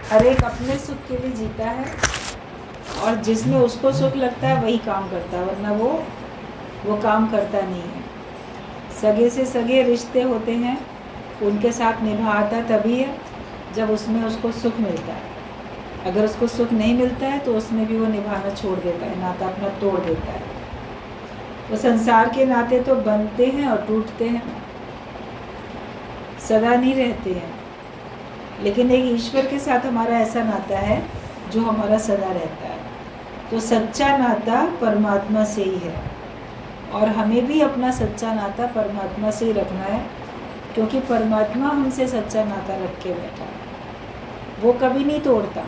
हर एक अपने सुख के लिए जीता है और जिसमें उसको सुख लगता है वही काम करता है, वरना वो काम करता नहीं है। सगे से सगे रिश्ते होते हैं, उनके साथ निभाता तभी है जब उसमें उसको सुख मिलता है। अगर उसको सुख नहीं मिलता है तो उसमें भी वो निभाना छोड़ देता है, नाता अपना तोड़ देता है। तो संसार के नाते तो बनते हैं और टूटते हैं, सदा नहीं रहते हैं। लेकिन एक ईश्वर के साथ हमारा ऐसा नाता है जो हमारा सदा रहता है। तो सच्चा नाता परमात्मा से ही है और हमें भी अपना सच्चा नाता परमात्मा से ही रखना है, क्योंकि परमात्मा हमसे सच्चा नाता रख के बैठा है, वो कभी नहीं तोड़ता।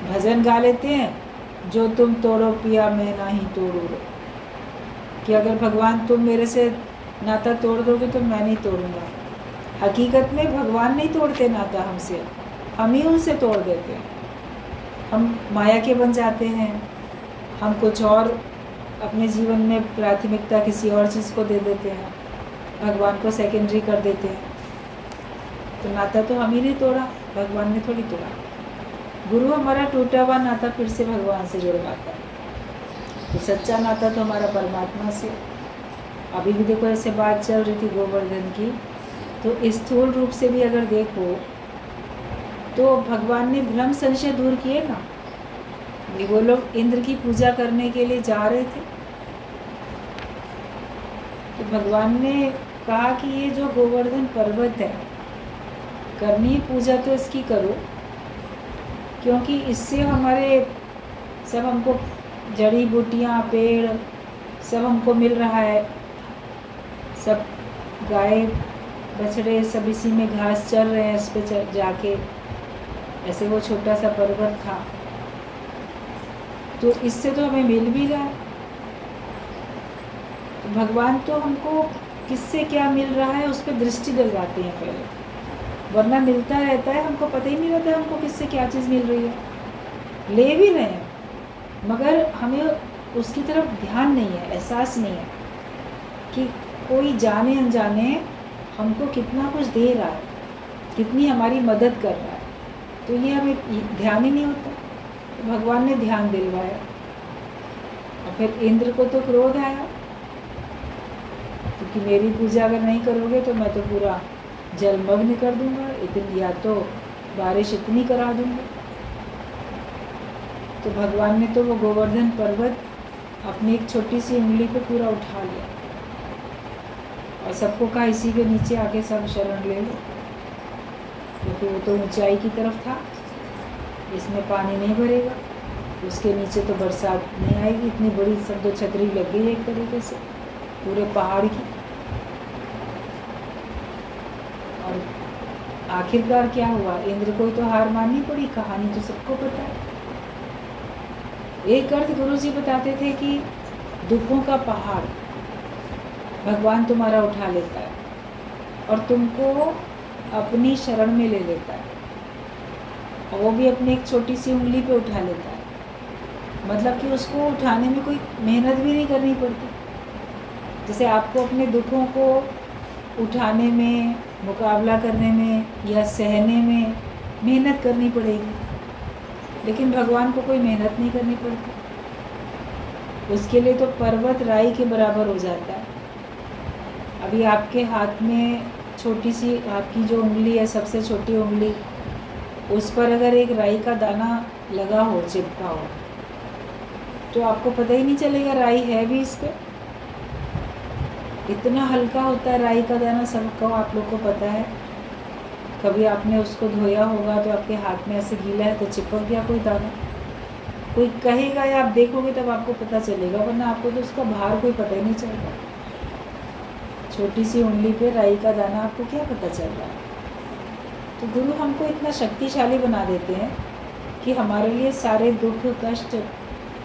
भजन गा लेते हैं, जो तुम तोड़ो पिया मैं ना ही तोड़ू, कि अगर भगवान तुम मेरे से नाता तोड़ दोगे तो मैं नहीं तोड़ूंगा। हकीकत में भगवान नहीं तोड़ते नाता हमसे, हम ही उनसे तोड़ देते हैं। हम माया के बन जाते हैं, हम कुछ और अपने जीवन में प्राथमिकता किसी और चीज़ को दे देते हैं, भगवान को सेकेंडरी कर देते हैं। तो नाता तो हम ही नहीं तोड़ा, भगवान ने थोड़ी तोड़ा। गुरु हमारा टूटा हुआ नाता फिर से भगवान से जुड़वाता है। तो सच्चा नाता तो हमारा परमात्मा से। अभी भी देखो ऐसे बात चल रही थी गोवर्धन की, तो स्थूल रूप से भी अगर देखो तो भगवान ने भ्रम संशय दूर किए ना। वो लोग इंद्र की पूजा करने के लिए जा रहे थे, तो भगवान ने कहा कि ये जो गोवर्धन पर्वत है, करनी पूजा तो इसकी करो, क्योंकि इससे हमारे सब हमको जड़ी बूटियाँ पेड़ सब हमको मिल रहा है। सब गाय बछड़े सब इसी में घास चर रहे हैं, इस पे जाके। ऐसे वो छोटा सा पर्वत था, तो इससे तो हमें मिल भी रहा है। तो भगवान तो हमको किससे क्या मिल रहा है उस पर दृष्टि डलवाते हैं पहले, वरना मिलता रहता है, हमको पता ही नहीं रहता हमको किससे क्या चीज़ मिल रही है। ले भी रहे हैं मगर हमें उसकी तरफ ध्यान नहीं है, एहसास नहीं है कि कोई जाने अनजाने हमको कितना कुछ दे रहा है, कितनी हमारी मदद कर रहा है। तो ये हमें ध्यान ही नहीं होता। तो भगवान ने ध्यान दिलवाया और फिर इंद्र को तो क्रोध आया, क्योंकि मेरी पूजा अगर नहीं करोगे तो मैं तो पूरा जलमग्न कर दूंगा, इतनी या तो बारिश इतनी करा दूंगा। तो भगवान ने तो वो गोवर्धन पर्वत अपनी एक छोटी सी उंगली पे पूरा उठा लिया और सबको कहा इसी के नीचे आके सब शरण ले लो, क्योंकि वो तो ऊंचाई की तरफ था, इसमें पानी नहीं भरेगा, उसके नीचे तो बरसात नहीं आएगी। इतनी बड़ी सब दो छतरी लग गई एक तरीके से पूरे पहाड़ की। और आखिरकार क्या हुआ, इंद्र को तो हार माननी पड़ी, कहानी तो सबको पता है। एक अर्थ गुरु जी बताते थे कि दुखों का पहाड़ भगवान तुम्हारा उठा लेता है और तुमको अपनी शरण में ले लेता है, और वो भी अपनी एक छोटी सी उंगली पे उठा लेता है। मतलब कि उसको उठाने में कोई मेहनत भी नहीं करनी पड़ती। जैसे आपको अपने दुखों को उठाने में, मुकाबला करने में या सहने में मेहनत करनी पड़ेगी, लेकिन भगवान को कोई मेहनत नहीं करनी पड़ती। उसके लिए तो पर्वत राई के बराबर हो जाता है। अभी आपके हाथ में छोटी सी आपकी जो उंगली है, सबसे छोटी उंगली, उस पर अगर एक राई का दाना लगा हो, चिपका हो, तो आपको पता ही नहीं चलेगा राई है भी इस पर। इतना हल्का होता है राई का दाना, सबको आप लोग को पता है। कभी आपने उसको धोया होगा तो आपके हाथ में ऐसे गीला है तो चिपक गया कोई दाना, कोई कहेगा या आप देखोगे तब आपको पता चलेगा, वरना आपको तो उसका भार कोई पता ही नहीं चलता। छोटी सी उंगली पे राई का दाना, आपको क्या पता चल रहा है। तो गुरु हमको इतना शक्तिशाली बना देते हैं कि हमारे लिए सारे दुख कष्ट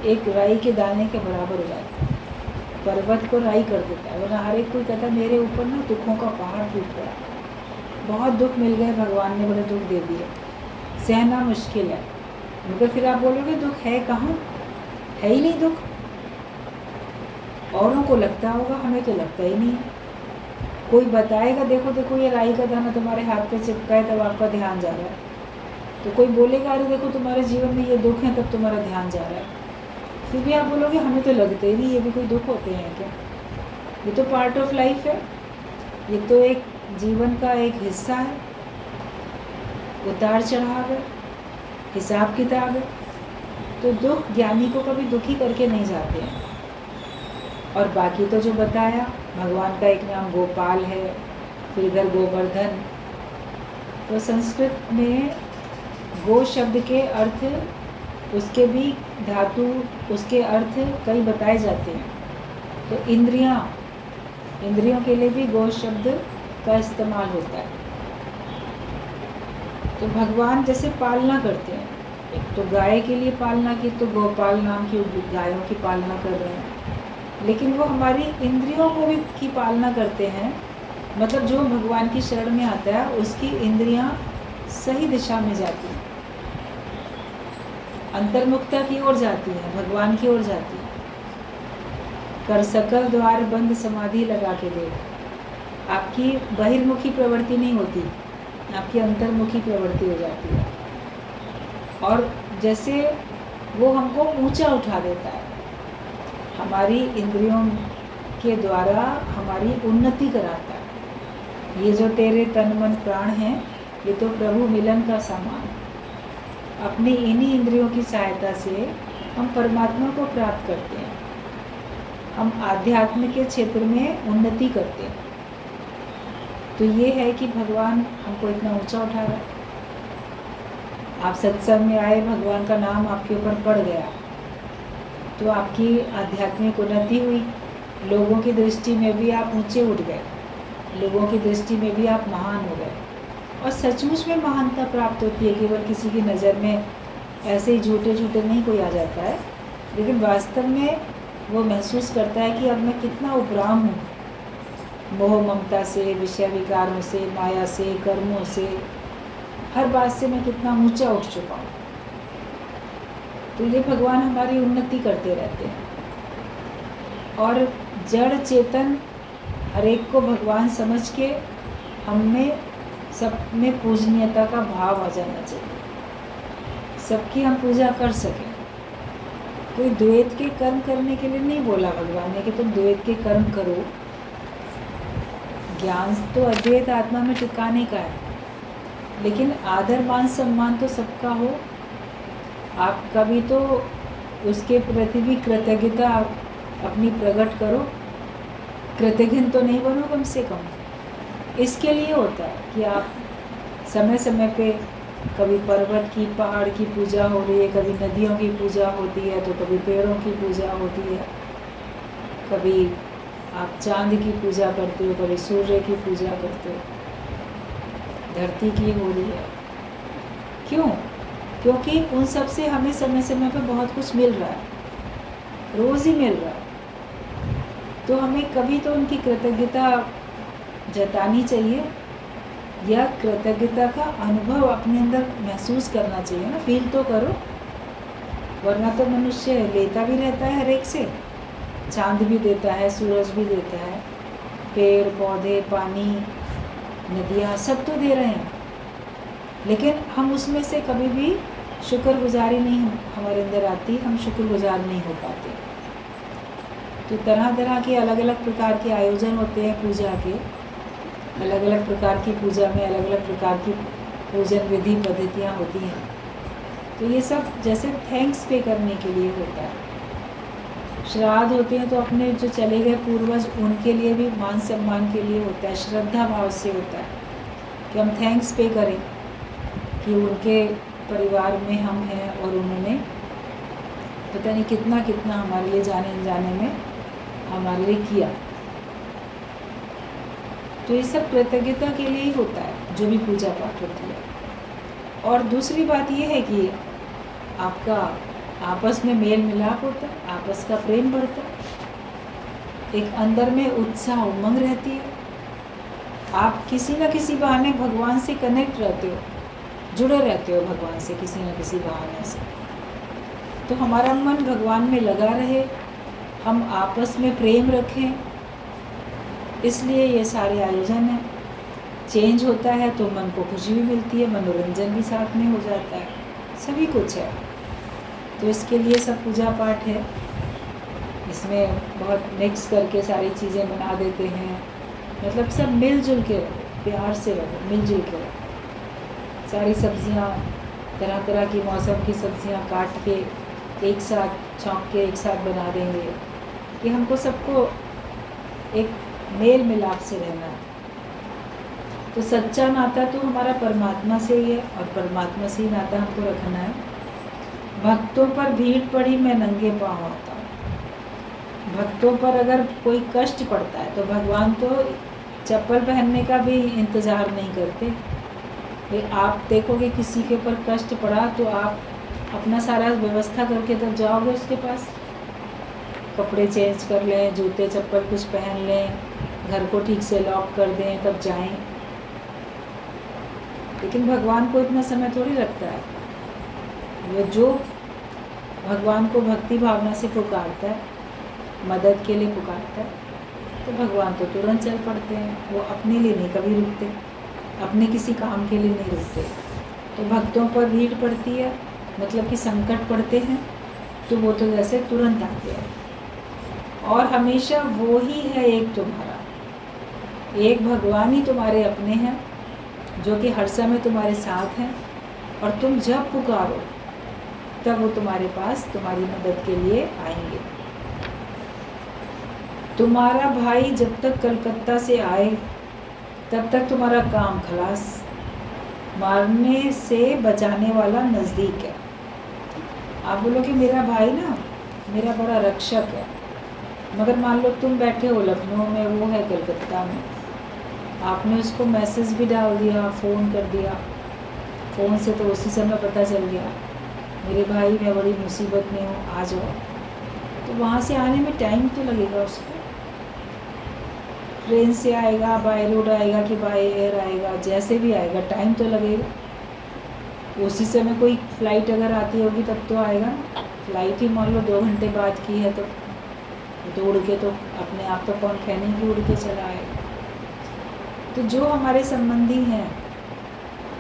एक राई के दाने के बराबर हो जाते हैं। पर्वत को राई कर देता है, वरना हर एक कोई कहता है मेरे ऊपर ना दुखों का पहाड़ टूट गया, बहुत दुख मिल गए, भगवान ने बड़े दुख दे दिए, सहना मुश्किल है। मगर फिर आप बोलोगे दुख है कहाँ, है ही नहीं दुख। औरों को लगता होगा, हमें तो लगता ही नहीं है। कोई बताएगा देखो देखो ये राई का दाना तुम्हारे हाथ पे चिपका है, तब आपका ध्यान जा रहा है, तो कोई बोलेगा अरे देखो तुम्हारे जीवन में ये दुख है, तब तुम्हारा ध्यान जा रहा है, फिर भी आप बोलोगे हमें तो लगते ही नहीं ये भी कोई दुख होते हैं क्या। ये तो पार्ट ऑफ लाइफ है, ये तो एक जीवन का एक हिस्सा है, उतार चढ़ाव है, हिसाब किताब है। तो दुख ज्ञानी को कभी दुखी करके नहीं जाते हैं। और बाकी तो जो बताया, भगवान का एक नाम गोपाल है, फिर इधर गोवर्धन। तो संस्कृत में गो शब्द के अर्थ, उसके भी धातु, उसके अर्थ कई बताए जाते हैं। तो इंद्रियों के लिए भी गो शब्द का इस्तेमाल होता है। तो भगवान जैसे पालना करते हैं, एक तो गाय के लिए पालना की, तो गोपाल नाम की गायों की पालना कर रहे हैं, लेकिन वो हमारी इंद्रियों को भी की पालना करते हैं। मतलब जो भगवान की शरण में आता है उसकी इंद्रियां सही दिशा में जाती हैं, अंतर्मुखता की ओर जाती है, भगवान की ओर जाती है। कर सकल द्वार बंद समाधि लगा के दे, आपकी बहिर्मुखी प्रवृत्ति नहीं होती, आपकी अंतर्मुखी प्रवृत्ति हो जाती है। और जैसे वो हमको ऊंचा उठा देता है, हमारी इंद्रियों के द्वारा हमारी उन्नति कराता है। ये जो तेरे तन मन प्राण हैं, ये तो प्रभु मिलन का सामान। अपनी इन्हीं इंद्रियों की सहायता से हम परमात्मा को प्राप्त करते हैं, हम आध्यात्म के क्षेत्र में उन्नति करते हैं। तो ये है कि भगवान हमको इतना ऊंचा उठा रहा है। आप सत्संग में आए, भगवान का नाम आपके ऊपर पड़ गया, तो आपकी आध्यात्मिक उन्नति हुई, लोगों की दृष्टि में भी आप ऊंचे उठ गए, लोगों की दृष्टि में भी आप महान हो गए। और सचमुच में महानता प्राप्त होती है, केवल किसी की नज़र में ऐसे ही झूठे झूठे नहीं कोई आ जाता है, लेकिन वास्तव में वो महसूस करता है कि अब मैं कितना उपराम हूँ, मोह ममता से, विषय विकारों से, माया से, कर्मों से, हर बात से मैं कितना ऊंचा उठ चुका हूँ। तो ये भगवान हमारी उन्नति करते रहते हैं। और जड़ चेतन हर एक को भगवान समझ के हम में सब में पूजनीयता का भाव आ जाना चाहिए, सबकी हम पूजा कर सकें। कोई द्वैत के कर्म करने के लिए नहीं बोला भगवान ने कि तुम द्वैत के कर्म करो, ज्ञान तो अद्वैत आत्मा में टिकाने का है, लेकिन आदर मान सम्मान तो सबका हो। आपका भी तो उसके प्रति भी कृतज्ञता अपनी प्रकट करो, कृतज्ञ तो नहीं बनो कम से कम। इसके लिए होता है कि आप समय समय पे, कभी पर्वत की, पहाड़ की पूजा हो रही है, कभी नदियों की पूजा होती है, तो कभी पेड़ों की पूजा होती है, कभी आप चांद की पूजा करते हो, कभी सूर्य की पूजा करते हो, धरती की हो रही है। क्यों? क्योंकि उन सब से हमें समय समय पे बहुत कुछ मिल रहा है, रोज़ ही मिल रहा है। तो हमें कभी तो उनकी कृतज्ञता जतानी चाहिए, या कृतज्ञता का अनुभव अपने अंदर महसूस करना चाहिए ना, फील तो करो। वरना तो मनुष्य लेता भी रहता है हर एक से, चांद भी देता है, सूरज भी देता है, पेड़ पौधे, पानी, नदियाँ सब तो दे रहे हैं, लेकिन हम उसमें से कभी भी शुक्रगुजारी नहीं हमारे अंदर आती, हम शुक्रगुजार नहीं हो पाते। तो तरह तरह के अलग अलग प्रकार के आयोजन होते हैं पूजा के, अलग अलग प्रकार की पूजा में अलग अलग प्रकार की पूजन विधि पद्धतियाँ होती हैं। तो ये सब जैसे थैंक्स पे करने के लिए होता है। श्राद्ध होते हैं तो अपने जो चले गए पूर्वज, उनके लिए भी मान सम्मान के लिए होता है, श्रद्धा भाव से होता है कि हम थैंक्स पे करें कि उनके परिवार में हम हैं और उन्होंने पता नहीं कितना कितना हमारे लिए जाने अनजाने में हमारे लिए किया। तो ये सब कृतज्ञता के लिए ही होता है जो भी पूजा पाठ होती है। और दूसरी बात ये है कि आपका आपस में मेल मिलाप होता है, आपस का प्रेम बढ़ता है, एक अंदर में उत्साह उमंग रहती है। आप किसी न किसी बहाने भगवान से कनेक्ट रहते हो, जुड़े रहते हो भगवान से किसी न किसी बहाने से। तो हमारा मन भगवान में लगा रहे, हम आपस में प्रेम रखें, इसलिए ये सारे आयोजन हैं। चेंज होता है तो मन को खुशी भी मिलती है, मनोरंजन भी साथ में हो जाता है, सभी कुछ है। तो इसके लिए सब पूजा पाठ है, इसमें बहुत मिक्स करके सारी चीज़ें बना देते हैं। मतलब सब मिलजुल के रहो, प्यार से रहो, मिलजुल के रहो। सारी सब्जियां, तरह तरह की मौसम की सब्जियां काट के एक साथ छौंक के एक साथ बना देंगे कि हमको सबको एक मेल मिलाप से रहना है। तो सच्चा नाता तो हमारा परमात्मा से ही है और परमात्मा से ही नाता हमको रखना है। भक्तों पर भीड़ पड़ी मैं नंगे पाँव आता हूँ। भक्तों पर अगर कोई कष्ट पड़ता है तो भगवान तो चप्पल पहनने का भी इंतज़ार नहीं करते। आप देखोगे किसी के ऊपर कष्ट पड़ा तो आप अपना सारा व्यवस्था करके तब जाओगे उसके पास, कपड़े चेंज कर लें, जूते चप्पल कुछ पहन लें, घर को ठीक से लॉक कर दें, तब जाएं। लेकिन भगवान को इतना समय थोड़ी लगता है। वो जो भगवान को भक्ति भावना से पुकारता है, मदद के लिए पुकारता है, तो भगवान तो तुरंत चल पड़ते हैं। वो अपने लिए नहीं कभी रुकते, अपने किसी काम के लिए नहीं रुकते। तो भक्तों पर भीड़ पड़ती है, मतलब कि संकट पड़ते हैं, तो वो तो जैसे तुरंत आते हैं। और हमेशा वो ही है एक तुम्हारा, एक भगवान ही तुम्हारे अपने हैं, जो कि हर समय तुम्हारे साथ हैं। और तुम जब पुकारो तब वो तुम्हारे पास तुम्हारी मदद के लिए आएंगे। तुम्हारा भाई जब तक कलकत्ता से आए तब तक तुम्हारा काम खलास, मारने से बचाने वाला नज़दीक है। आप बोलोगे मेरा भाई ना मेरा बड़ा रक्षक है, मगर मान लो तुम बैठे हो लखनऊ में, वो है कलकत्ता में, आपने उसको मैसेज भी डाल दिया, फ़ोन कर दिया, फ़ोन से तो उसी समय पता चल गया मेरे भाई मैं बड़ी मुसीबत में हूँ, आ जाओ। तो वहाँ से आने में टाइम तो लगेगा उसको। ट्रेन से आएगा, बाय रोड आएगा कि बाय एयर आएगा, जैसे भी आएगा टाइम तो लगेगा। उसी समय कोई फ़्लाइट अगर आती होगी तब तो आएगा ना। फ़्लाइट ही मान लो 2 घंटे बाद की है तो उड़ के तो अपने आप तो कौन कहने की उड़ के चला आएगा। तो जो हमारे संबंधी हैं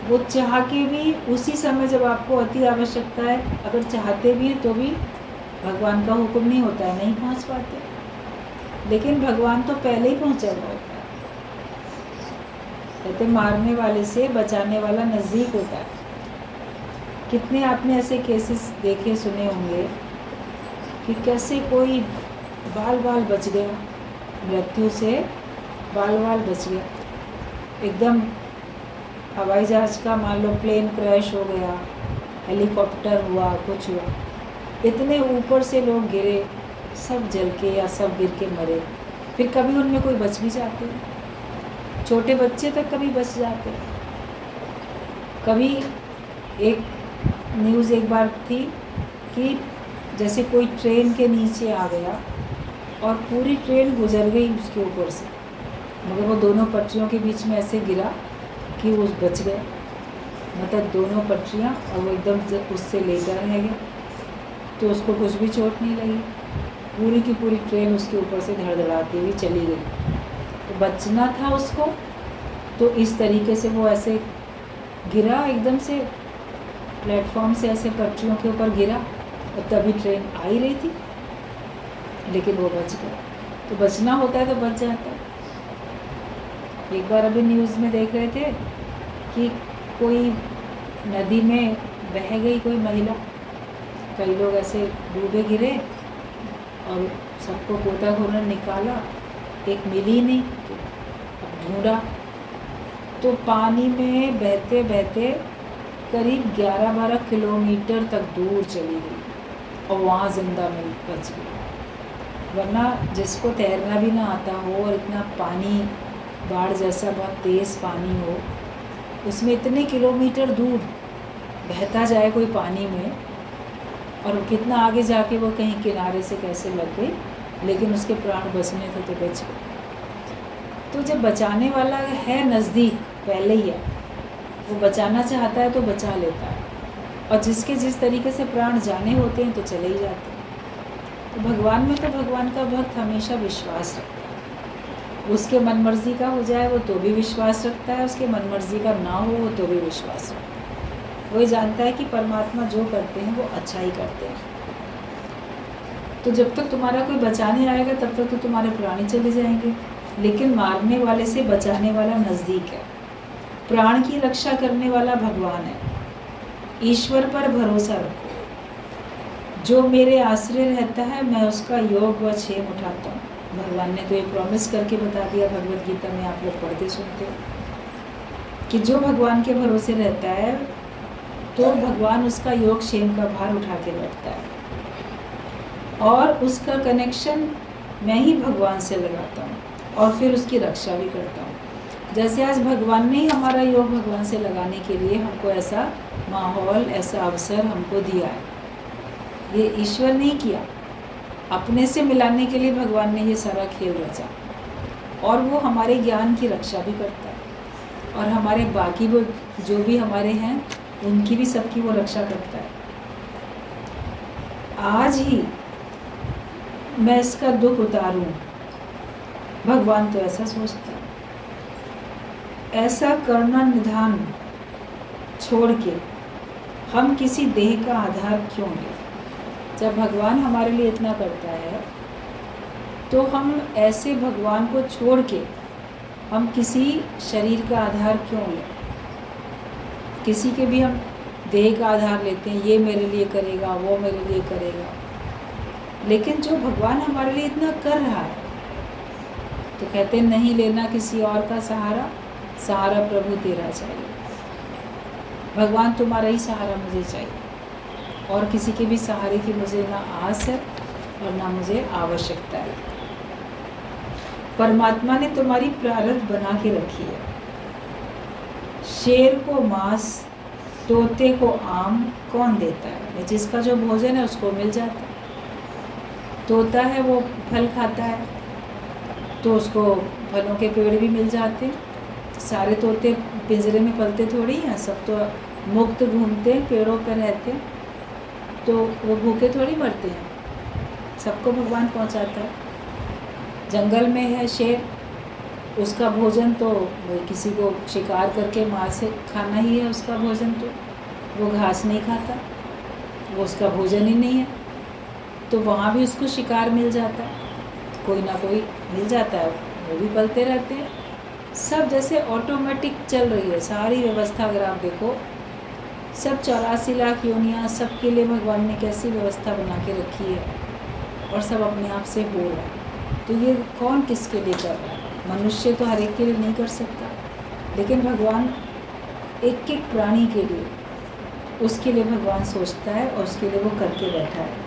वो चाह के भी उसी समय जब आपको अति आवश्यकता है, अगर चाहते भी हैं तो भी भगवान का हुक्म नहीं होता है, नहीं पहुंच पाते। लेकिन भगवान तो पहले ही पहुंचा हुआ होता है। कहते मारने वाले से बचाने वाला नज़दीक होता है। कितने आपने ऐसे केसेस देखे सुने होंगे कि कैसे कोई बाल बाल बच गया, मृत्यु से बाल बाल बच गया। एकदम हवाई जहाज़ का मान लो प्लेन क्रैश हो गया, हेलीकॉप्टर हुआ, कुछ हुआ, इतने ऊपर से लोग गिरे, सब जल के या सब गिर के मरे। फिर कभी उनमें कोई बच भी जाते, छोटे बच्चे तक कभी बच जाते। कभी एक न्यूज़ एक बार थी कि जैसे कोई ट्रेन के नीचे आ गया और पूरी ट्रेन गुजर गई उसके ऊपर से, मगर वो दोनों पटरियों के बीच में ऐसे गिरा कि वो बच गया। मतलब दोनों पटरियाँ, और वो एकदम उससे लेटा रह गया, तो उसको कुछ भी चोट नहीं लगी। पूरी की पूरी ट्रेन उसके ऊपर से धड़धड़ाती हुई चली गई। तो बचना था उसको, तो इस तरीके से वो ऐसे गिरा, एकदम से प्लेटफॉर्म से ऐसे पटरियों के ऊपर गिरा, और तभी ट्रेन आ ही रही थी, लेकिन वो बच गया। तो बचना होता है तो बच जाता है। एक बार अभी न्यूज़ में देख रहे थे कि कोई नदी में बह गई कोई महिला, कई लोग ऐसे डूबे गिरे और सबको गोताखोरों ने निकाला, एक मिली नहीं, अब ढूंढा तो पानी में बहते बहते करीब 11-12 किलोमीटर तक दूर चली गई और वहाँ जिंदा मिल बच गई। वरना जिसको तैरना भी ना आता हो और इतना पानी, बाढ़ जैसा बहुत तेज़ पानी हो, उसमें इतने किलोमीटर दूर बहता जाए कोई पानी में, और कितना आगे जाके वो कहीं किनारे से कैसे लग गई, लेकिन उसके प्राण बचने थे तो बच गए। तो जब बचाने वाला है नज़दीक पहले ही है, वो बचाना चाहता है तो बचा लेता है, और जिसके जिस तरीके से प्राण जाने होते हैं तो चले ही जाते हैं। तो भगवान में तो भगवान का भक्त हमेशा विश्वास रखता है, उसके मन मर्जी का हो जाए वो तो भी विश्वास रखता है, उसके मन मर्जी का ना हो वो तो भी विश्वास रखता है। वो जानता है कि परमात्मा जो करते हैं वो अच्छा ही करते हैं। तो जब तक तुम्हारा कोई बचाने आएगा तब तक तो तुम्हारे प्राण ही चले जाएंगे, लेकिन मारने वाले से बचाने वाला नज़दीक है। प्राण की रक्षा करने वाला भगवान है। ईश्वर पर भरोसा रखो। जो मेरे आश्रय रहता है मैं उसका योग व क्षेम उठाता हूँ। भगवान ने तो ये प्रॉमिस करके बता दिया भगवत गीता में, आप लोग पढ़ते सुनते हो कि जो भगवान के भरोसे रहता है तो भगवान उसका योग क्षेम का भार उठा के बैठता है, और उसका कनेक्शन मैं ही भगवान से लगाता हूँ और फिर उसकी रक्षा भी करता हूँ। जैसे आज भगवान ने ही हमारा योग भगवान से लगाने के लिए हमको ऐसा माहौल, ऐसा अवसर हमको दिया है। ये ईश्वर ने किया, अपने से मिलाने के लिए भगवान ने ये सारा खेल रचा, और वो हमारे ज्ञान की रक्षा भी करता है, और हमारे बाकी वो जो भी हमारे हैं उनकी भी, सबकी वो रक्षा करता है। आज ही मैं इसका दुख उतारूं, भगवान तो ऐसा सोचता है। ऐसा करना निधान छोड़ के हम किसी देह का आधार क्यों लें? जब भगवान हमारे लिए इतना करता है तो हम ऐसे भगवान को छोड़ के हम किसी शरीर का आधार क्यों लें? किसी के भी हम देह का आधार लेते हैं, ये मेरे लिए करेगा, वो मेरे लिए करेगा, लेकिन जो भगवान हमारे लिए इतना कर रहा है तो कहते हैं नहीं लेना किसी और का सहारा, सहारा प्रभु तेरा चाहिए। भगवान तुम्हारा ही सहारा मुझे चाहिए, और किसी के भी सहारे की मुझे ना आस है और ना मुझे आवश्यकता है। परमात्मा ने तुम्हारी प्रारब्ध बना के रखी है। शेर को मांस, तोते को आम कौन देता है? जिसका जो भोजन है उसको मिल जाता है। तोता है वो फल खाता है तो उसको फलों के पेड़ भी मिल जाते हैं। सारे तोते पिंजरे में पलते थोड़ी हैं, सब तो मुक्त घूमते हैं, पेड़ों पर रहते हैं, तो वो भूखे थोड़ी मरते हैं, सबको भगवान पहुंचाता है। जंगल में है शेर, उसका भोजन तो वो किसी को शिकार करके मार से खाना ही है उसका भोजन, तो वो घास नहीं खाता, वो उसका भोजन ही नहीं है, तो वहाँ भी उसको शिकार मिल जाता है, कोई ना कोई मिल जाता है, वो भी पलते रहते हैं। सब जैसे ऑटोमेटिक चल रही है सारी व्यवस्था। अगर आप देखो सब 84 लाख योनियाँ, सबके लिए भगवान ने कैसी व्यवस्था बना के रखी है, और सब अपने आप से हो रहा है। तो ये कौन किसके लिए कर रहा है? मनुष्य तो हर एक के लिए नहीं कर सकता, लेकिन भगवान एक एक प्राणी के लिए, उसके लिए भगवान सोचता है और उसके लिए वो करके बैठा है।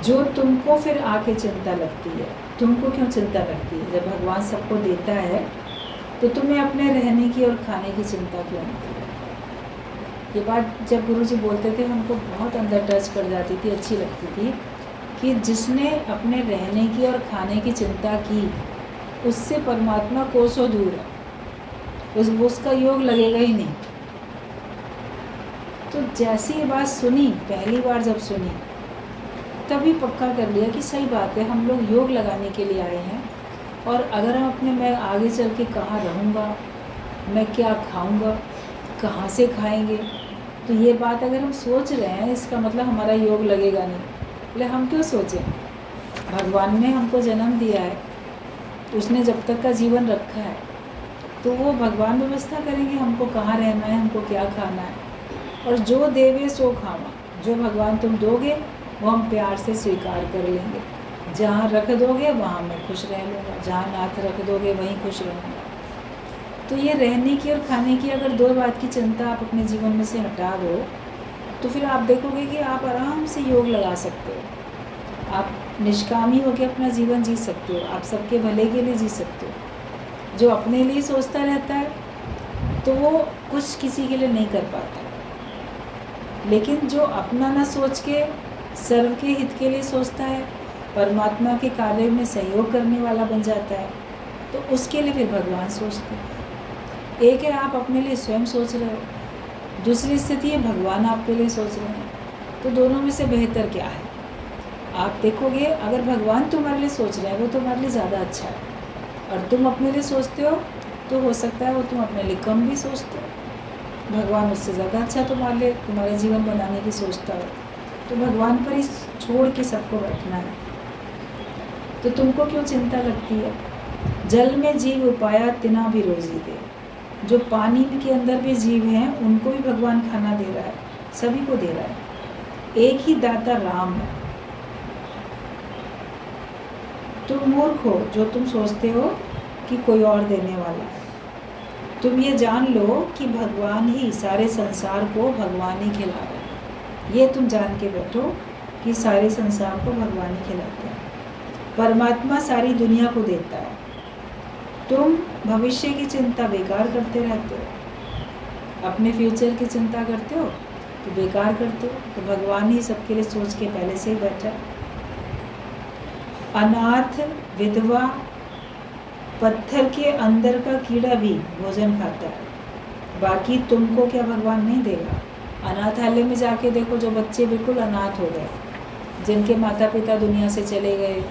जो तुमको फिर आके चिंता लगती है, तुमको क्यों चिंता लगती है? जब भगवान सबको देता है तो तुम्हें अपने रहने की और खाने की चिंता क्यों होती है? ये बात जब गुरु जी बोलते थे हमको बहुत अंदर टच कर जाती थी, अच्छी लगती थी कि जिसने अपने रहने की और खाने की चिंता की उससे परमात्मा कोसों दूर है, उसका योग लगेगा ही नहीं। तो जैसी ये बात सुनी, पहली बार जब सुनी तभी पक्का कर लिया कि सही बात है, हम लोग योग लगाने के लिए आए हैं, और अगर हम अपने, मैं आगे चल के कहाँ रहूँगा, मैं क्या खाऊँगा, कहाँ से खाएंगे, तो ये बात अगर हम सोच रहे हैं इसका मतलब हमारा योग लगेगा नहीं। बोले हम क्यों सोचें? भगवान ने हमको जन्म दिया है, उसने जब तक का जीवन रखा है तो वो भगवान व्यवस्था करेंगे हमको कहाँ रहना है, हमको क्या खाना है, और जो देवे सो खावा। जो भगवान तुम दोगे वो हम प्यार से स्वीकार कर लेंगे। जहाँ रख दोगे वहाँ मैं खुश रह लूँगा, जहाँ नाथ रख दोगे वहीं खुश रहूँगा। तो ये रहने की और खाने की अगर दो बात की चिंता आप अपने जीवन में से हटा दो तो फिर आप देखोगे कि आप आराम से योग लगा सकते हो, आप निष्कामी होकर अपना जीवन जी सकते हो, आप सबके भले के लिए जी सकते हो। जो अपने लिए सोचता रहता है तो वो कुछ किसी के लिए नहीं कर पाता, लेकिन जो अपना ना सोच के सर्व के हित के लिए सोचता है, परमात्मा के कार्य में सहयोग करने वाला बन जाता है, तो उसके लिए फिर भगवान सोचते हैं। एक है आप अपने लिए स्वयं सोच रहे हो, दूसरी स्थिति है भगवान आपके लिए सोच रहे हैं, तो दोनों में से बेहतर क्या है? आप देखोगे अगर भगवान तुम्हारे लिए सोच रहे हैं वो तुम्हारे लिए ज़्यादा अच्छा है, और तुम अपने लिए सोचते हो तो हो सकता है वो तुम अपने लिए कम भी सोचते हो। भगवान उससे ज़्यादा अच्छा तुम्हारे लिए तुम्हारा जीवन बनाने की सोचता है। तो भगवान पर ही छोड़ के सबको बैठना है। तो तुमको क्यों चिंता लगती है? जल में जीव उपाया तिना भी रोजी दे। जो पानी के अंदर भी जीव हैं उनको भी भगवान खाना दे रहा है, सभी को दे रहा है। एक ही दाता राम है। तुम मूर्ख हो जो तुम सोचते हो कि कोई और देने वाला है। तुम ये जान लो कि भगवान ही सारे संसार को भगवान ही खिला रहा है। ये तुम जान के बैठो कि सारे संसार को भगवान ही खिलाता है। परमात्मा सारी दुनिया को देता है। तुम भविष्य की चिंता बेकार करते रहते हो, अपने फ्यूचर की चिंता करते हो तो बेकार करते हो। तो भगवान ही सबके लिए सोच के पहले से ही बैठा है। अनाथ, विधवा, पत्थर के अंदर का कीड़ा भी भोजन खाता है। बाकी तुमको क्या भगवान नहीं देगा? अनाथालय में जाके देखो, जो बच्चे बिल्कुल अनाथ हो गए, जिनके माता पिता दुनिया से चले गए,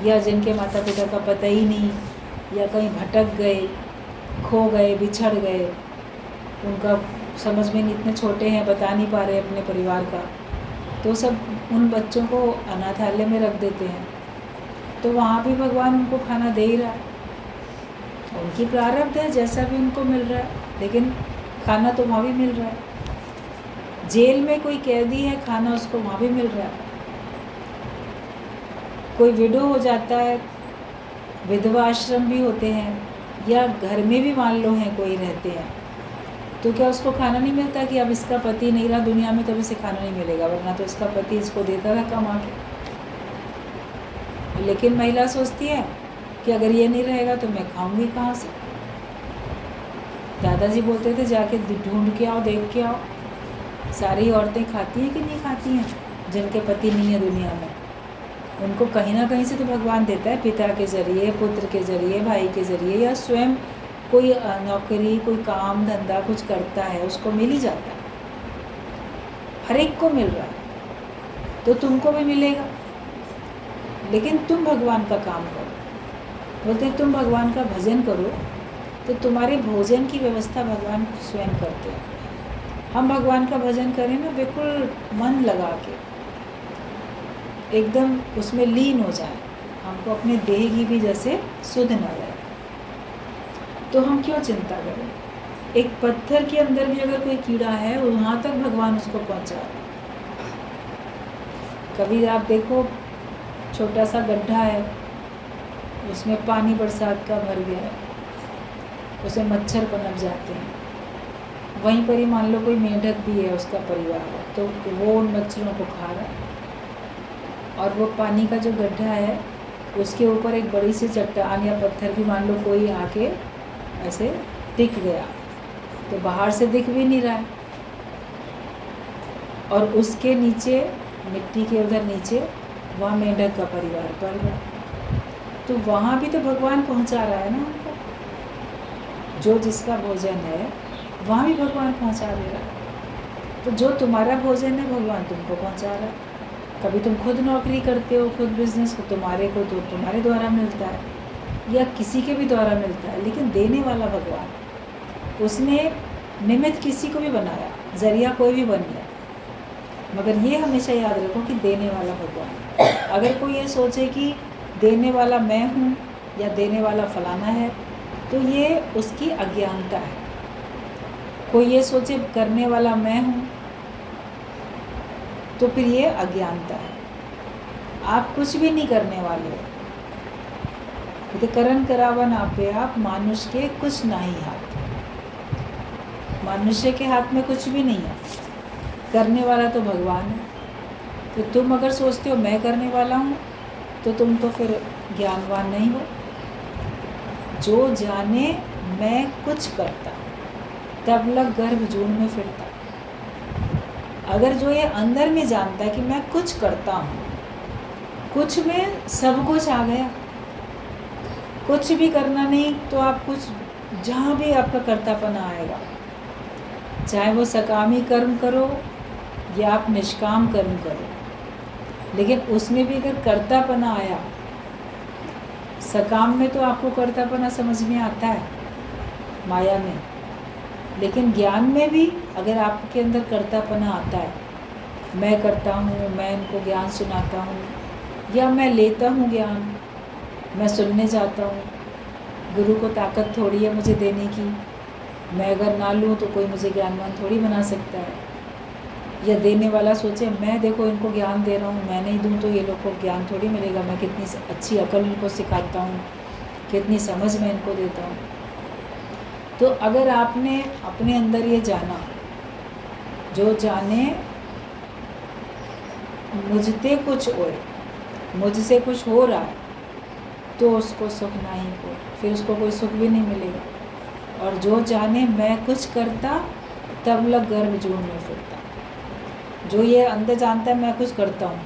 या जिनके माता पिता का पता ही नहीं, या कहीं भटक गए, खो गए, बिछड़ गए, उनका समझ में नहीं, इतने छोटे हैं, बता नहीं पा रहे अपने परिवार का, तो सब उन बच्चों को अनाथालय में रख देते हैं। तो वहाँ भी भगवान उनको खाना दे ही रहा है। उनकी प्रारब्ध है, जैसा भी उनको मिल रहा है, लेकिन खाना तो वहाँ भी मिल रहा है। जेल में कोई कैदी है, खाना उसको वहाँ भी मिल रहा है। कोई विडो हो जाता है, विधवा आश्रम भी होते हैं, या घर में भी मान लो हैं कोई रहते हैं, तो क्या उसको खाना नहीं मिलता कि अब इसका पति नहीं रहा दुनिया में तो इसे खाना नहीं मिलेगा, वरना तो इसका पति इसको देता था कमा के। लेकिन महिला सोचती है कि अगर ये नहीं रहेगा तो मैं खाऊंगी कहाँ से। दादाजी बोलते थे जाके ढूंढ के आओ, देख के आओ, सारी औरतें खाती हैं कि नहीं खाती हैं जिनके पति नहीं है दुनिया में। उनको कहीं ना कहीं से तो भगवान देता है, पिता के ज़रिए, पुत्र के ज़रिए, भाई के ज़रिए, या स्वयं कोई नौकरी, कोई काम धंधा कुछ करता है, उसको मिल ही जाता है। हर एक को मिल रहा है, तो तुमको भी मिलेगा। लेकिन तुम भगवान का काम करो। बोलते हैं तुम भगवान का भजन करो, तो तुम्हारे भोजन की व्यवस्था भगवान स्वयं करते हैं। हम भगवान का भजन करें ना, बिल्कुल मन लगा के, एकदम उसमें लीन हो जाए, हमको अपने देह की भी जैसे सुध न रहे, तो हम क्यों चिंता करें? एक पत्थर के अंदर भी अगर कोई कीड़ा है, वहाँ तक भगवान उसको पहुँचा रहे। कभी आप देखो, छोटा सा गड्ढा है, उसमें पानी बरसात का भर गया है, उसमें मच्छर पनप जाते हैं। वहीं पर ही मान लो कोई मेंढक भी है, उसका परिवार है, तो वो उन मच्छरों को खा रहा है। और वो पानी का जो गड्ढा है, उसके ऊपर एक बड़ी सी चट्टान या पत्थर भी मान लो कोई आके ऐसे टिक गया, तो बाहर से दिख भी नहीं रहा है, और उसके नीचे, मिट्टी के उधर नीचे, वहाँ मेंढक का परिवार पल रहा है। तो वहाँ भी तो भगवान पहुँचा रहा है ना उनको। जो जिसका भोजन है वहाँ भी भगवान पहुँचा दे रहा है। तो जो तुम्हारा भोजन है भगवान तुमको पहुँचा रहा है। कभी तुम खुद नौकरी करते हो, खुद बिजनेस, तुम्हारे को तो तुम्हारे द्वारा मिलता है या किसी के भी द्वारा मिलता है, लेकिन देने वाला भगवान। उसने निमित्त किसी को भी बनाया, जरिया कोई भी बन गया, मगर ये हमेशा याद रखो कि देने वाला भगवान। अगर कोई ये सोचे कि देने वाला मैं हूँ या देने वाला फलाना है, तो ये उसकी अज्ञानता है। कोई ये सोचे करने वाला मैं हूँ, तो फिर ये अज्ञानता है। आप कुछ भी नहीं करने वाले हो। तो करण करावन आपे आप, मानुष के कुछ नहीं हाथ। मनुष्य के हाथ में कुछ भी नहीं है, करने वाला तो भगवान है। तो तुम अगर सोचते हो मैं करने वाला हूँ, तो तुम तो फिर ज्ञानवान नहीं हो। जो जाने मैं कुछ करता, तब लग गर्भ जून में फिरता। अगर जो ये अंदर में जानता है कि मैं कुछ करता हूँ, कुछ में सब कुछ आ गया, कुछ भी करना नहीं तो आप कुछ, जहाँ भी आपका कर्तापना आएगा, चाहे वो सकामी कर्म करो या आप निष्काम कर्म करो, लेकिन उसमें भी अगर कर्तापना आया, सकाम में तो आपको कर्तापना समझ में आता है, माया में, लेकिन ज्ञान में भी अगर आपके अंदर कर्तापना आता है, मैं करता हूँ, मैं इनको ज्ञान सुनाता हूँ, या मैं लेता हूँ ज्ञान, मैं सुनने जाता हूँ, गुरु को ताकत थोड़ी है मुझे देने की, मैं अगर ना लूँ तो कोई मुझे ज्ञानवान थोड़ी बना सकता है, या देने वाला सोचे मैं देखो इनको ज्ञान दे रहा हूँ, मैं नहीं दूँ तो ये लोग को ज्ञान थोड़ी मिलेगा, मैं कितनी अच्छी अकल इनको सिखाता हूँ, कितनी समझ मैं इनको देता हूँ। तो अगर आपने अपने अंदर ये जाना, जो जाने मुझते कुछ होए, मुझसे कुछ हो रहा है, तो उसको सुख नहीं हो, फिर उसको कोई सुख भी नहीं मिलेगा। और जो जाने मैं कुछ करता, तब लग गर्भ जून में फिरता। जो ये अंदर जानता है मैं कुछ करता हूँ,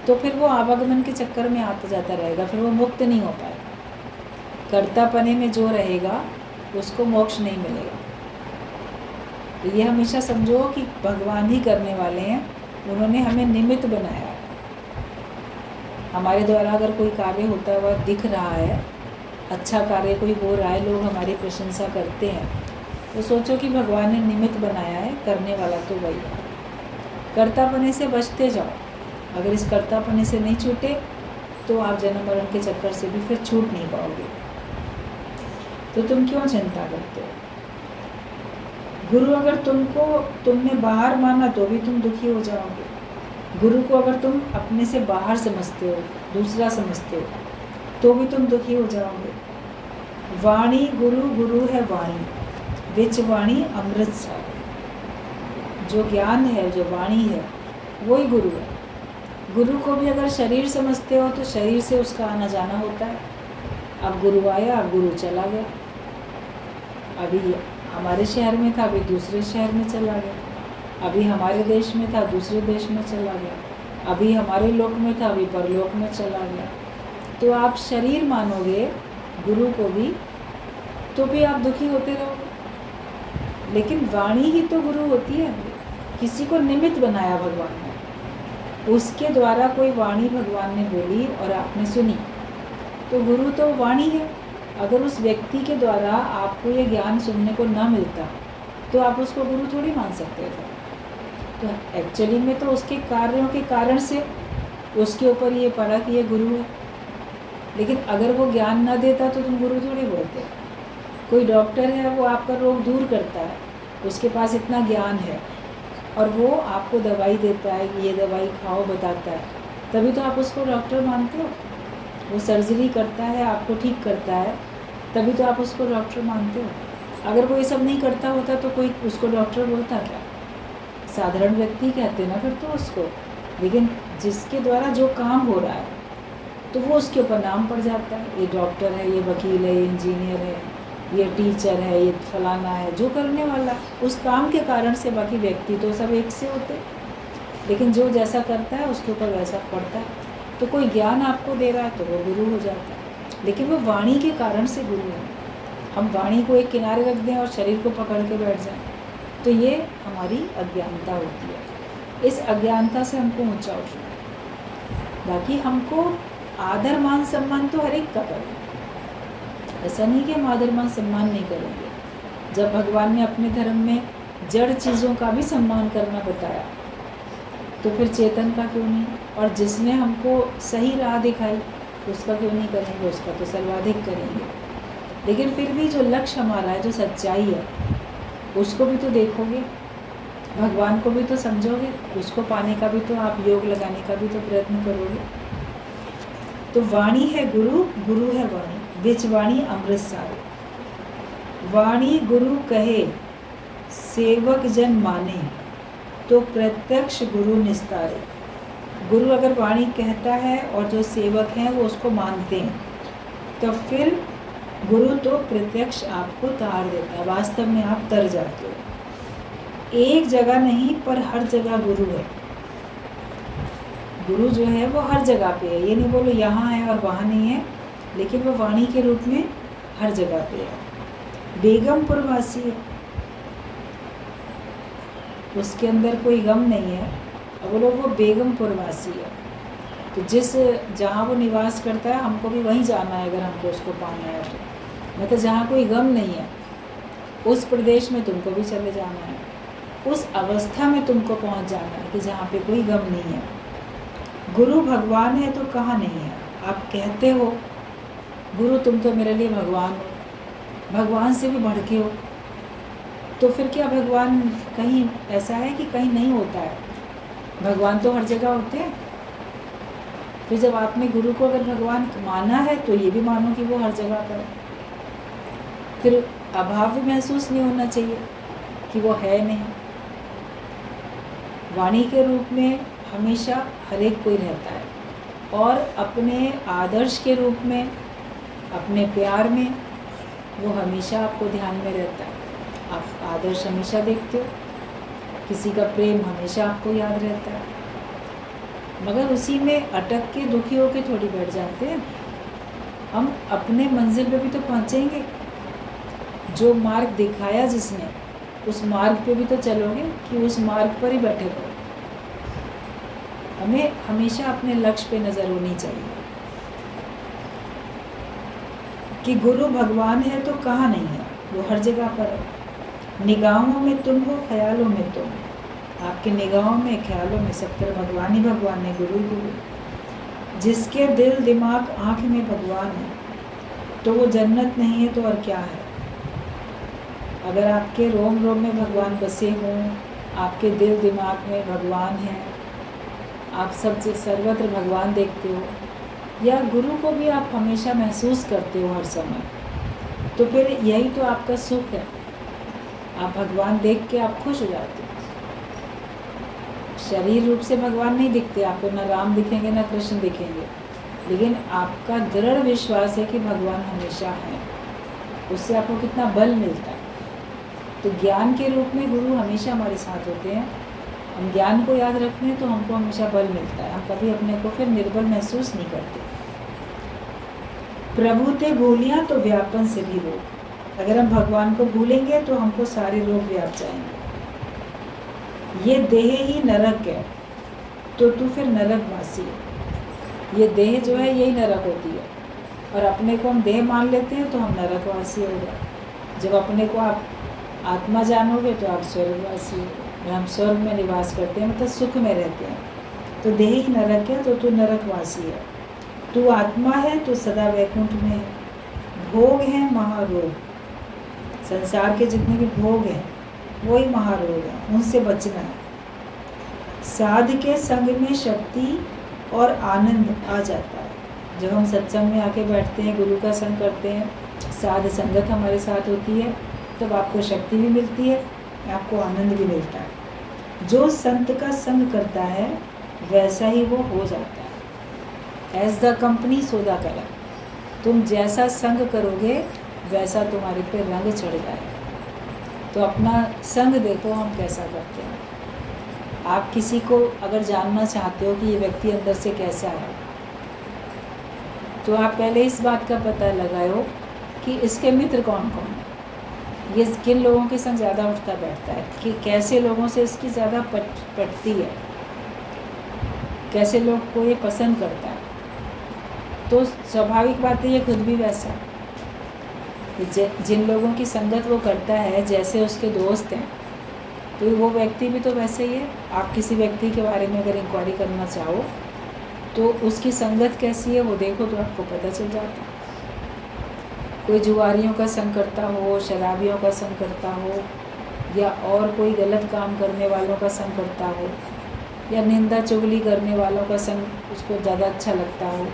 तो फिर वो आवागमन के चक्कर में आता जाता रहेगा, फिर वो मुक्त नहीं हो पाएगा। कर्तापने में जो रहेगा उसको मोक्ष नहीं मिलेगा। तो ये हमेशा समझो कि भगवान ही करने वाले हैं, उन्होंने हमें निमित्त बनाया है। हमारे द्वारा अगर कोई कार्य होता हुआ दिख रहा है, अच्छा कार्य कोई हो रहा है, लोग हमारी प्रशंसा करते हैं, तो सोचो कि भगवान ने निमित्त बनाया है, करने वाला तो वही है। कर्तापने से बचते जाओ। अगर इस कर्तापने से नहीं छूटे तो आप जन्म मरण के चक्कर से भी फिर छूट नहीं पाओगे। तो तुम क्यों चिंता करते हो? गुरु अगर तुमने बाहर माना तो भी तुम दुखी हो जाओगे। गुरु को अगर तुम अपने से बाहर समझते हो, दूसरा समझते हो, तो भी तुम दुखी हो जाओगे। वाणी गुरु, गुरु है वाणी, विच वाणी अमृत सा। जो ज्ञान है, जो वाणी है, वही गुरु है। गुरु को भी अगर शरीर समझते हो तो शरीर से उसका आना जाना होता है। अब गुरु आया, अब गुरु चला गया। अभी हमारे शहर में था, अभी दूसरे शहर में चला गया। अभी हमारे देश में था, दूसरे देश में चला गया। अभी हमारे लोक में था, अभी परलोक में चला गया। तो आप शरीर मानोगे गुरु को भी, तो भी आप दुखी होते रहोगे। लेकिन वाणी ही तो गुरु होती है। किसी को निमित्त बनाया भगवान ने, उसके द्वारा कोई वाणी भगवान ने बोली और आपने सुनी, तो गुरु तो वाणी है। अगर उस व्यक्ति के द्वारा आपको ये ज्ञान सुनने को ना मिलता तो आप उसको गुरु थोड़ी मान सकते थे। तो एक्चुअली में तो उसके कार्यों के कारण से उसके ऊपर ये पड़ा कि ये गुरु है। लेकिन अगर वो ज्ञान ना देता तो तुम गुरु थोड़ी बोलते। कोई डॉक्टर है, वो आपका रोग दूर करता है, उसके पास इतना ज्ञान है, और वो आपको दवाई देता है कि ये दवाई खाओ बताता है, तभी तो आप उसको डॉक्टर मानते हो। वो सर्जरी करता है, आपको ठीक करता है, तभी तो आप उसको डॉक्टर मानते हो। अगर वो ये सब नहीं करता होता तो कोई उसको डॉक्टर बोलता क्या? साधारण व्यक्ति कहते ना फिर तो उसको। लेकिन जिसके द्वारा जो काम हो रहा है तो वो उसके ऊपर नाम पड़ जाता है। ये डॉक्टर है, ये वकील है, ये इंजीनियर है, ये टीचर है, ये फलाना है, जो करने वाला उस काम के कारण से। बाकी व्यक्ति तो सब एक से होते, लेकिन जो जैसा करता है उसके ऊपर वैसा पड़ता है। तो कोई ज्ञान आपको दे रहा है तो वो गुरु हो जाता है, लेकिन वो वाणी के कारण से गुरु है। हम वाणी को एक किनारे रख दें और शरीर को पकड़ के बैठ जाएं, तो ये हमारी अज्ञानता होती है। इस अज्ञानता से हमको ऊंचा उठना है। बाकी हमको आदर मान सम्मान तो हर एक का करें, ऐसा नहीं कि हम आदर मान सम्मान नहीं करेंगे। जब भगवान ने अपने धर्म में जड़ चीज़ों का भी सम्मान करना बताया, तो फिर चेतन का क्यों नहीं? और जिसने हमको सही राह दिखाई उसका क्यों नहीं करेंगे? उसका तो सर्वाधिक करेंगे। लेकिन फिर भी जो लक्ष्य हमारा है, जो सच्चाई है, उसको भी तो देखोगे, भगवान को भी तो समझोगे, उसको पाने का भी तो आप योग लगाने का भी तो प्रयत्न करोगे। तो वाणी है गुरु, गुरु है वाणी, विच वाणी अमृत सारे। वाणी गुरु कहे, सेवक जन माने, तो प्रत्यक्ष गुरु निस्तारे। गुरु अगर वाणी कहता है और जो सेवक हैं वो उसको मानते हैं, तो फिर गुरु तो प्रत्यक्ष आपको तार देता है, वास्तव में आप तर जाते हो। एक जगह नहीं पर हर जगह गुरु है। गुरु जो है वो हर जगह पे है, ये नहीं बोलो यहाँ है और वहाँ नहीं है, लेकिन वो वाणी के रूप में हर जगह पे है। बेगमपुर वासी है, उसके अंदर कोई गम नहीं है, और बोलो वो बेगमपुर वासी है। तो जहाँ वो निवास करता है हमको भी वहीं जाना है, अगर हमको उसको पाना है तो। मतलब जहाँ कोई गम नहीं है उस प्रदेश में तुमको भी चले जाना है, उस अवस्था में तुमको पहुँच जाना है कि जहाँ पे कोई गम नहीं है। गुरु भगवान है तो कहाँ नहीं है। आप कहते हो गुरु तुम तो मेरे लिए भगवान हो, भगवान से भी बढ़ के हो, तो फिर क्या भगवान कहीं ऐसा है कि कहीं नहीं होता है? भगवान तो हर जगह होते हैं। फिर जब आपने गुरु को अगर भगवान माना है तो ये भी मानो कि वो हर जगह पर है। फिर अभाव भी महसूस नहीं होना चाहिए कि वो है नहीं। वाणी के रूप में हमेशा हर एक कोई रहता है, और अपने आदर्श के रूप में, अपने प्यार में वो हमेशा आपको ध्यान में रहता है। आप आदर्श हमेशा देखते हो, किसी का प्रेम हमेशा आपको याद रहता है, मगर उसी में अटक के दुखी होकर थोड़ी बैठ जाते हैं। हम अपने मंजिल पे भी तो पहुँचेंगे। जो मार्ग दिखाया जिसने, उस मार्ग पे भी तो चलोगे कि उस मार्ग पर ही बैठे रहो। हमें हमेशा अपने लक्ष्य पे नज़र होनी चाहिए कि गुरु भगवान है तो कहाँ नहीं है, वो हर जगह पर है। निगाहों में तुम हो, ख्यालों में तुम। आपके निगाहों में, ख्यालों में सब तरह भगवान ही भगवान है, गुरु ही गुरु। जिसके दिल दिमाग आँख में भगवान है तो वो जन्नत नहीं है तो और क्या है। अगर आपके रोम रोम में भगवान बसे हों, आपके दिल दिमाग में भगवान हैं, आप सब सर्वत्र भगवान देखते हो, या गुरु को भी आप हमेशा महसूस करते हो हर समय, तो फिर यही तो आपका सुख है। आप भगवान देख के आप खुश हो जाते हो। शरीर रूप से भगवान नहीं दिखते आपको, ना राम दिखेंगे ना कृष्ण दिखेंगे, लेकिन आपका दृढ़ विश्वास है कि भगवान हमेशा है। उससे आपको कितना बल मिलता है। तो ज्ञान के रूप में गुरु हमेशा हमारे साथ होते हैं। हम ज्ञान को याद रखते हैं तो हमको हमेशा बल मिलता है, हम कभी अपने को फिर निर्बल महसूस नहीं करते। प्रभु ते भूलिया तो व्यापन से भी रोग। अगर हम भगवान को भूलेंगे तो हमको सारे रोग व्याप जाएंगे। ये देह ही नरक है तो तू फिर नरकवासी है। ये देह जो है यही नरक होती है, और अपने को हम देह मान लेते हैं तो हम नरकवासी हो गए। जब अपने को आप आत्मा जानोगे तो आप स्वर्गवासी हो। हम स्वर्ग में निवास करते हैं, मतलब सुख में रहते हैं। तो देह ही नरक है तो तू नरकवासी है। तू आत्मा है तो सदा वैकुंठ में है। भोग हैं महारोग। संसार के जितने भी भोग हैं वही महारोग हैं, उनसे बचना है। साध के संग में शक्ति और आनंद आ जाता है। जब हम सत्संग में आके बैठते हैं, गुरु का संग करते हैं, साध संगत हमारे साथ होती है, तब आपको शक्ति भी मिलती है, आपको आनंद भी मिलता है। जो संत का संग करता है वैसा ही वो हो जाता है। As the company so the colour. तुम जैसा संग करोगे वैसा तुम्हारे पे रंग चढ़ जाएगा। तो अपना संग देखो हम कैसा करते हैं। आप किसी को अगर जानना चाहते हो कि ये व्यक्ति अंदर से कैसा है, तो आप पहले इस बात का पता लगाओ कि इसके मित्र कौन कौन है, ये किन लोगों के संग ज़्यादा उठता बैठता है, कि कैसे लोगों से इसकी ज़्यादा पटती है, कैसे लोग को ये पसंद करता है। तो स्वाभाविक बात है ये खुद भी वैसा है। जिन लोगों की संगत वो करता है, जैसे उसके दोस्त हैं, तो वो व्यक्ति भी तो वैसे ही है। आप किसी व्यक्ति के बारे में अगर इंक्वायरी करना चाहो तो उसकी संगत कैसी है वो देखो तो आपको पता चल जाता है। कोई जुआरियों का संग करता हो, शराबियों का संग करता हो, या और कोई गलत काम करने वालों का संग करता हो, या निंदा चुगली करने वालों का संग उसको ज़्यादा अच्छा लगता हो,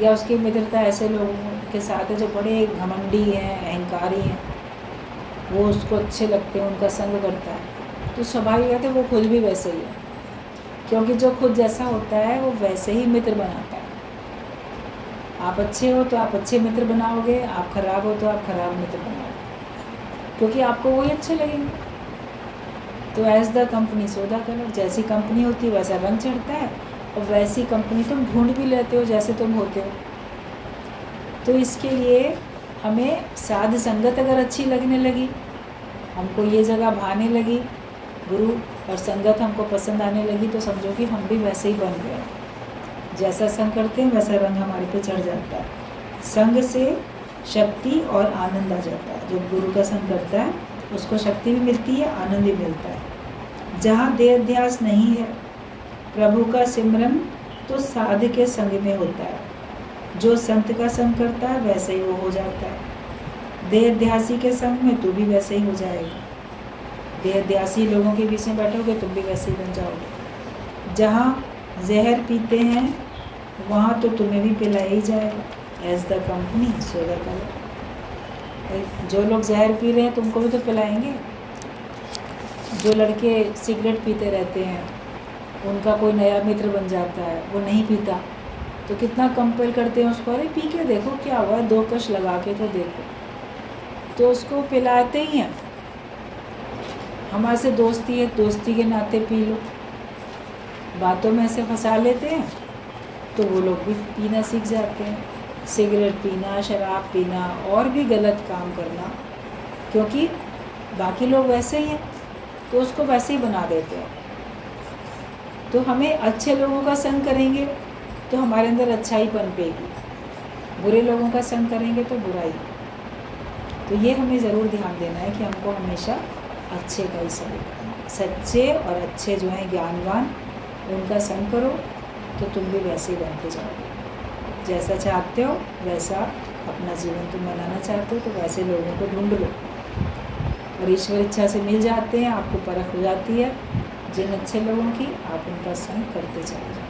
या उसकी मित्रता ऐसे लोगों के साथ है जो बड़े घमंडी हैं, अहंकारी हैं, वो उसको अच्छे लगते हैं, उनका संग करता है, तो स्वाभाविक है वो खुद भी वैसे ही है। क्योंकि जो खुद जैसा होता है वो वैसे ही मित्र बनाता है। आप अच्छे हो तो आप अच्छे मित्र बनाओगे, आप खराब हो तो आप खराब मित्र बनाओगे, क्योंकि आपको वही अच्छे लगेंगे। तो as the company so the colour. जैसी कंपनी होती है वैसा रंग चढ़ता है, और वैसी कंपनी तुम ढूंढ भी लेते हो जैसे तुम होते हो। तो इसके लिए हमें साध संगत अगर अच्छी लगने लगी, हमको ये जगह भाने लगी, गुरु और संगत हमको पसंद आने लगी, तो समझो कि हम भी वैसे ही बन गए। जैसा संग करते हैं वैसा रंग हमारे पे चढ़ जाता है। संग से शक्ति और आनंद आ जाता है। जो गुरु का संग करता है उसको शक्ति भी मिलती है, आनंद भी मिलता है। जहाँ देहाध्यास नहीं है, प्रभु का सिमरन तो साध के संग में होता है। जो संत का संग करता है वैसे ही वो हो जाता है। देहाध्यासी के संग में तू भी वैसे ही हो जाएगा। देहाध्यासी लोगों के बीच में बैठोगे तुम भी वैसे ही बन जाओगे। जहाँ जहर पीते हैं वहाँ तो तुम्हें भी पिलाया ही जाएगा। As the company so the colour. जो लोग जहर पी रहे हैं तुमको भी तो पिलाएंगे। जो लड़के सिगरेट पीते रहते हैं उनका कोई नया मित्र बन जाता है, वो नहीं पीता तो कितना कंपेल करते हैं उसको, अरे पी के देखो क्या हुआ, 2 कश लगा के तो देखो, तो उसको पिलाते ही हैं। हमारे से दोस्ती है, दोस्ती के नाते पी लो। बातों में ऐसे फंसा लेते हैं तो वो लोग भी पीना सीख जाते हैं। सिगरेट पीना, शराब पीना और भी गलत काम करना, क्योंकि बाकी लोग वैसे ही हैं तो उसको वैसे ही बना देते हैं। तो हमें अच्छे लोगों का संग करेंगे तो हमारे अंदर अच्छाई पनपेगी, बुरे लोगों का संग करेंगे तो बुराई। तो ये हमें ज़रूर ध्यान देना है कि हमको हमेशा अच्छे का ही संग करना है। सच्चे और अच्छे जो हैं ज्ञानवान, उनका संग करो तो तुम भी वैसे ही बनते जाओगे। जैसा चाहते हो वैसा अपना जीवन तुम बनाना चाहते हो तो वैसे लोगों को ढूंढ लो और ईश्वर इच्छा से मिल जाते हैं। आपको परख हो जाती है जिन अच्छे लोगों की, आप उनका संग करते चले जाओ।